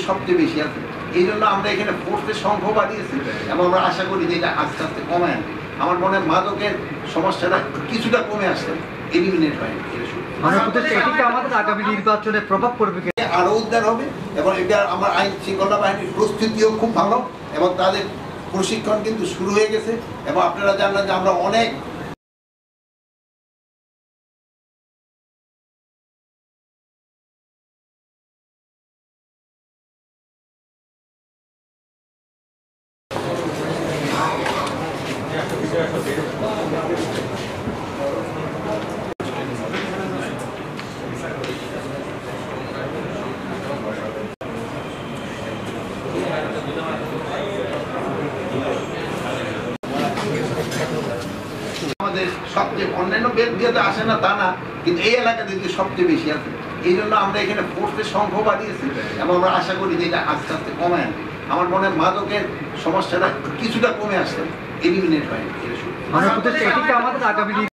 সবচেয়ে বেশি আছে। এই জন্য আমরা এখানে ফোর্সের সংখ্যা বাড়িয়েছি এবং আমরা আশা করি যে এটা আস্তে আস্তে কমে আনবে। আমার মনে হয় মাদকের সমস্যাটা কিছুটা কমে আসছে, এলিমিনেট হয়নি। আমাদের আগামী নির্বাচনে প্রভাব পড়বে, আরো উদ্ধার হবে এবং এটা আমার আইন শৃঙ্খলা বাহিনীর প্রস্তুতিও খুব ভালো এবং তাদের প্রশিক্ষণ কিন্তু শুরু হয়ে গেছে। এবং আপনারা জানেন যে আমরা অনেক আমাদের সবচেয়ে অন্যান্য বিয়েতে আসে না তা না, কিন্তু এই এলাকাতে যে সবচেয়ে বেশি আছে। এই জন্য আমরা এখানে ফোর্সের সংখ্যা বাড়িয়েছি এবং আমরা আশা করি যে এটা আস্তে আস্তে কমে আনবে। আমার মনে হয় মাদকের সমস্যাটা কিছুটা কমে আসছে, এলিমিনেট হয়নি। আমাদের আগামী